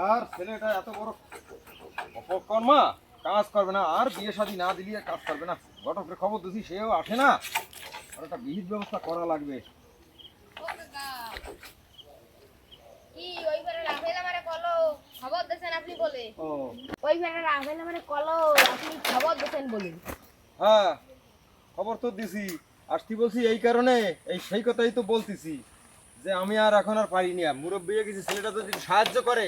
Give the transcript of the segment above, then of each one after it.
আর ছেলেটা এত বড় অপকর্মা, কাজ করবে না, আর বিয়ে শাদী না দিলে কাজ করবে না। ঘটকের খবর দিছি, সেও আসে না। আর একটা বিহিত ব্যবস্থা করা লাগবে। হ্যাঁ, খবর তো দিছি, আসতে বলছি এই কারণে, এই সেই কথাই তো বলতেছি যে আমি আর এখন আর পারিনি। মুরব্বী হয়ে গেছি, ছেলেটা যদি সাহায্য করে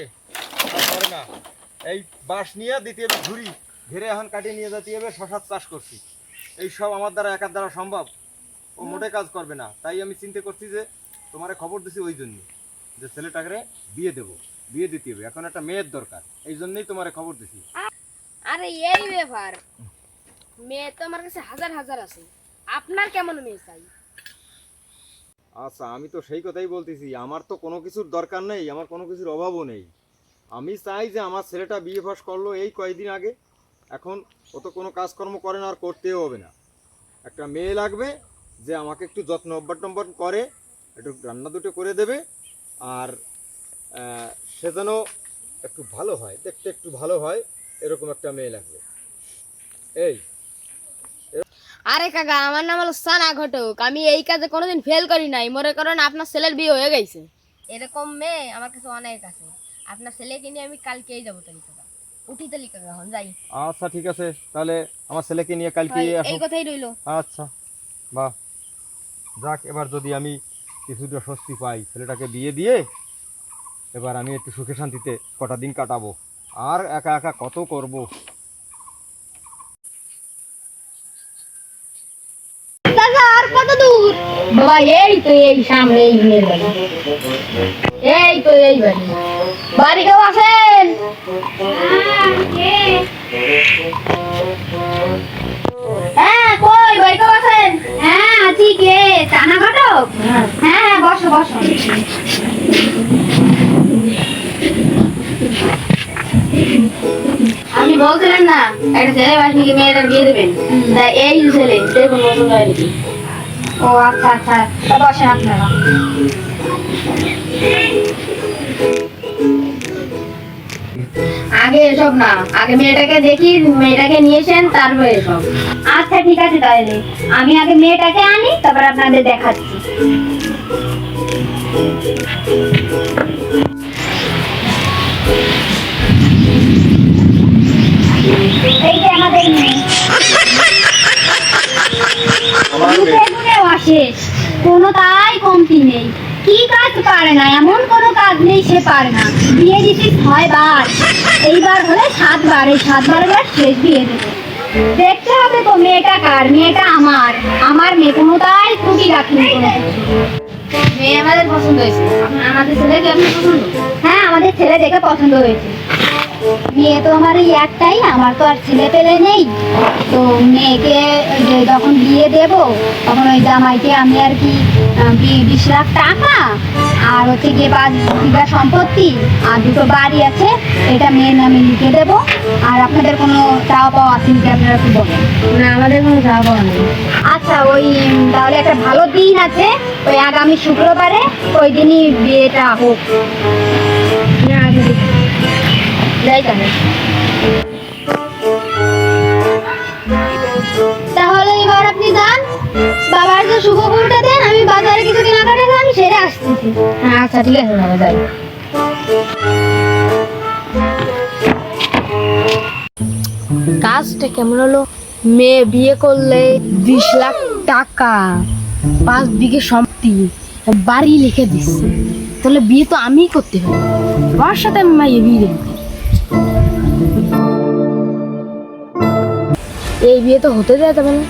করে না। এই বাঁশ নিয়ে দিতে হবে ঝুড়ি, ঘিরে এখন কাটিয়ে নিয়ে যেতে হবে। শশার চাষ করছি, এই সব আমার দ্বারা একার দ্বারা সম্ভব? ও মোটে কাজ করবে না। তাই আমি চিন্তা করছি যে তোমারে খবর দিছি ওই জন্য, যে ছেলেটাকে বিয়ে দেবো, বিয়ে দিতে হবে। এখন একটা মেয়ের দরকার, এই জন্যই তোমারে খবর দিছি। আরে এই ব্যাপার, মেয়ে তো আমার কাছে হাজার হাজার আছে, আপনার কেমন মেয়ে চাই? আচ্ছা, আমি তো সেই কথাই বলতেছি, আমার তো কোনো কিছুর দরকার নেই, আমার কোনো কিছুর অভাবও নেই। আমি চাই যে আমার ছেলেটা বিয়ে পাস করলো এই কয়েকদিন আগে, এখন ও তো কোনো কাজকর্ম করে না, আর করতেও হবে না। একটা মেয়ে লাগবে যে আমাকে একটু যত্ন অভ্যর্থন করে, একটু রান্না দুটো করে দেবে, আর সে যেন একটু ভালো হয়, দেখতে একটু ভালো হয়, এরকম একটা মেয়ে লাগবে। এই আরে কাকা, আমার নাম হলো সানা ঘটক। আমি এই কাজে কোনোদিন ফেল করি নাই। মনে করেন আপনার ছেলের বিয়ে হয়ে গেছে, এরকম মেয়ে আমার কাছে অনেক আছে। আপনার ছেলেকে নিয়ে আমি কালকেই যাবো। তালি কাকা, উঠি তালি কাকা, এখন যাই। আচ্ছা ঠিক আছে, তাহলে আমার ছেলেকে নিয়ে কালকে আসো। এই কথাই রইলো। আচ্ছা, বাহ, যাক, এবার যদি আমি কিছুটা স্বস্তি পাই, ছেলেটাকে বিয়ে দিয়ে এবার আমি একটু সুখে শান্তিতে কটা দিন কাটাবো। আর একা একা কত করব। দাদা, আর কত দূর? বাবা, এই তো এই সামনে, এই মেয়ের বাড়ি। এই তো এই বাড়ি। বাড়ি কেউ আছেন? হ্যাঁ, কই বাড়ি কেউ আছেন? হ্যাঁ আছি। কে? চানা ঘটক? হ্যাঁ হ্যাঁ, বসো বসো। আপনি বলছিলেন না একটা ছেলে বাসীকে মেয়েটা বিয়ে দেবেন, তা এই ছেলে দেখুন পছন্দ হয় নাকি? ও আচ্ছা আচ্ছা, তা বসেন আপনারা। আগে এসব না, আগে মেয়েটাকে দেখি, মেয়েটাকে নিয়ে এসেন, তারপরে এসব। আচ্ছা ঠিক আছে, তাহলে আমি আগে মেয়েটাকে আনি, তারপর আপনাদের দেখাচ্ছি। এই যে আমাদের মেয়ে। গুণেও অশেষ, কোনো তাই কমতি নেই। কি কাজ পারে না, এমন কোনো কাজ নেই সে পারে না। বিয়ে দিচ্ছি 6 বার, এইবার হলে 7 বার, এই 7 বার শেষ বিয়ে দেবো। দেখতে হবে তো মেয়েটা কার। মেয়েটা আমার, আমার মেয়ে, কোনো তাই ত্রুটি রাখিনি কোনো কিছু। মেয়ে আমাদের পছন্দ হয়েছে। আমাদের ছেলেকে আপনি পছন্দ? হ্যাঁ, আমাদের ছেলে দেখে পছন্দ হয়েছে। মেয়ে তো আমার এই একটাই, আমার তো আর ছেলে পেলে নেই। তো মেয়েকে যখন বিয়ে দেব, তখন ওই জামাইকে আমি আর কি 20 লাখ টাকা আর হচ্ছে গিয়ে 5 বিঘা সম্পত্তি আর 2টো বাড়ি আছে, এটা মেয়ের নামে লিখে দেব। আর আপনাদের কোনো চাওয়া পাওয়া আছে কি, আপনারা একটু বলেন। না, আমাদের কোনো চাওয়া পাওয়া নেই। আচ্ছা, ওই তাহলে একটা ভালো দিন আছে, ওই আগামী শুক্রবারে, ওই দিনই বিয়েটা হোক। যাই তাহলে। তাহলে এবার আপনি যান, বাবার যে শুভ খবরটা দেন, আমি বাজারে কিছু কেনাকাটা আছে, আমি সেরে আসতেছি। হ্যাঁ আচ্ছা ঠিক আছে, বাবা যাই। কাজটা কেমন হলো? মেয়ে বিয়ে করলে 20 লাখ টাকা, 5 বিঘে সম্পত্তি, বাড়ি লিখে দিচ্ছে। তাহলে বিয়ে তো আমিই করতে হবে, আমার সাথে আমি মাইয়ে বিয়ে দেবো। এই বিয়ে তো হতে দেয় তবে না,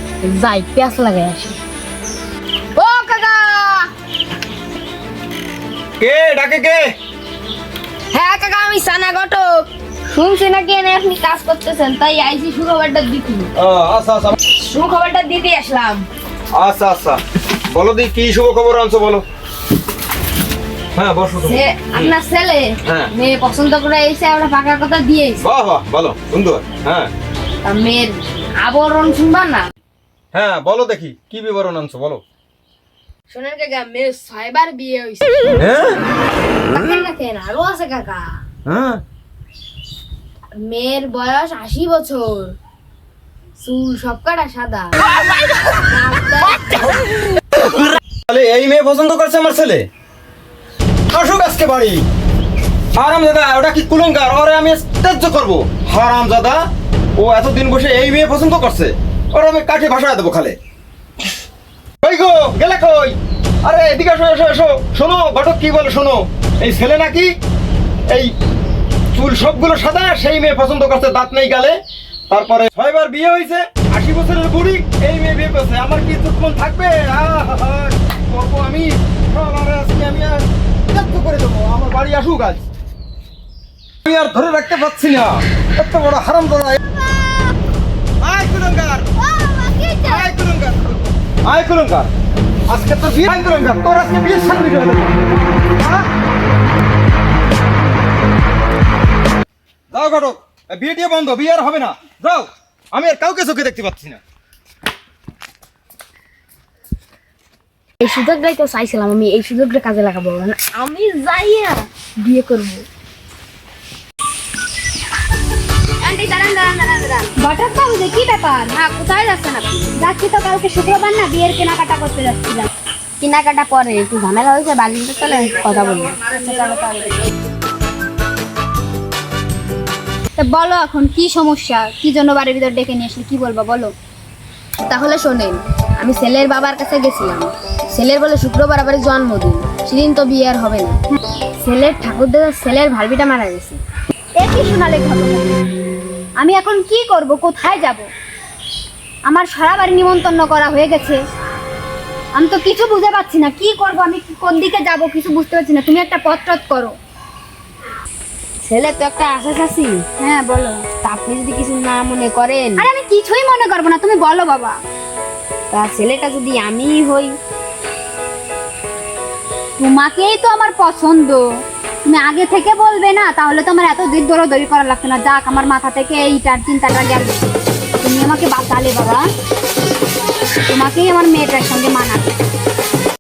যাই প্যাঁচ লাগাই আসি। ও কাকা! কে ডাকে? কে? হ্যাঁ কাকা, আমি সানা ঘটক। শুনছি নাকি এনে আপনি কাজ করতেছেন, তাই আইসি সুখবরটা দিতে। আচ্ছা আচ্ছা সুখবরটা দিতে আসলাম। আচ্ছা আচ্ছা, বলো দি কি শুভ খবর আনছো, বলো। হ্যাঁ বসো তুমি। আপনার ছেলে হ্যাঁ। মেয়ে পছন্দ করে এসে আমরা পাকার কথা দিয়েছি। বাহ বাহ, ভালো, সুন্দর। হ্যাঁ তা মেয়ের আবরণ শুনবা না? হ্যাঁ, বলো দেখি কি বিবরণ আনছো, বলো। শোনেন কাকা, মেয়ের 6 বার বিয়ে হয়েছে। হ্যাঁ, দেখেন না কেন, আরো আছে কাকা। হ্যাঁ মেয়ের বয়স 80 বছর, চুল সব কাটা সাদা। তাহলে এই মেয়ে পছন্দ করছে আমার ছেলে? আসুক আজকে বাড়ি। হারামজাদা, ওটা কি কুলঙ্কার, ওরে আমি ত্যায্য করবো। হারামজাদা, ও এতদিন বসে এই মেয়ে পছন্দ করছে, ওরে আমি কাঠি ভাষায় দেবো খালে। কই গো, গেলে কই? আরে এদিকে এসো এসো এসো। শোনো ঘটক কি বলে শোনো, এই ছেলে নাকি এই চুল সবগুলো সাদা, সেই মেয়ে পছন্দ করছে, দাঁত নেই গালে। তারপরে 6 বার বিয়ে হয়েছে, 80 বছরের বুড়ি, এই মেয়ে বিয়ে করছে। আমার কি চুকমন থাকবে? করবো আমি সব, আজকে আমি আর ত্যায্য করে দেবো। আমার বাড়ি আসুক আজ, আমি আর ধরে রাখতে পারছি না। এত বড় হারামজাদা। আয় কুলঙ্কার, আয় কুলঙ্কার, আয় কুলঙ্কার, আজকে তোর বিয়ে। আয় কুলঙ্কার, তোর আজকে বিয়ের সামনে হয়ে যাবে। যাও ঘটক, বিয়ে টিয়ে বন্ধ, বিয়ে আর হবে না। যাও, আমি আর কাউকে চোখে দেখতে পাচ্ছি না। এই সুযোগটাই তো চাইছিলাম, আমি এই সুযোগটা কাজে লাগাবো। মানে আমি যাইয়া বিয়ে করবো। ঘটক বাবু যে কি ব্যাপার? হ্যাঁ, কোথায় যাচ্ছেন আপনি? যাচ্ছি তো, কালকে শুক্রবার না, বিয়ের কেনাকাটা করতে যাচ্ছিলাম। কেনাকাটা পরে একটু ঝামেলা হয়েছে, বাড়িতে চলে কথা বলবো। তা বলো এখন কি সমস্যা, কি জন্য বাড়ির ভিতর ডেকে নিয়ে আসলে, কি বলবো বলো। তাহলে শোনেন, আমি ছেলের বাবার কাছে গেছিলাম। ছেলের বলে শুক্রবার আবার জন্মদিন, সেদিন তো বিয়ে আর হবে না। ছেলের ঠাকুর দাদা ছেলের ভালবিটা মারা গেছে। এ কি শোনালে ঘটনা? আমি এখন কি করব, কোথায় যাব? আমার সারা বাড়ি নিমন্ত্রণ করা হয়ে গেছে, আমি তো কিছু বুঝতে পারছি না কি করব, আমি কোন দিকে যাব কিছু বুঝতে পারছি না। তুমি একটা পথ করো। ছেলে তো একটা আশা আছি। হ্যাঁ বলো। তা আপনি যদি কিছু না মনে করেন, আরে আমি কিছুই মনে করবো না, তুমি বলো বাবা। তা ছেলেটা যদি আমি হই? তোমাকেই তো আমার পছন্দ, তুমি আগে থেকে বলবে না, তাহলে তো আমার এত দৌড়াদৌড়ি করা লাগতো না। যাক, আমার মাথা থেকে এইটার চিন্তাটা গেল। তুমি আমাকে বাঁচালে বাবা, তোমাকেই আমার মেয়েটার সঙ্গে মানাবে।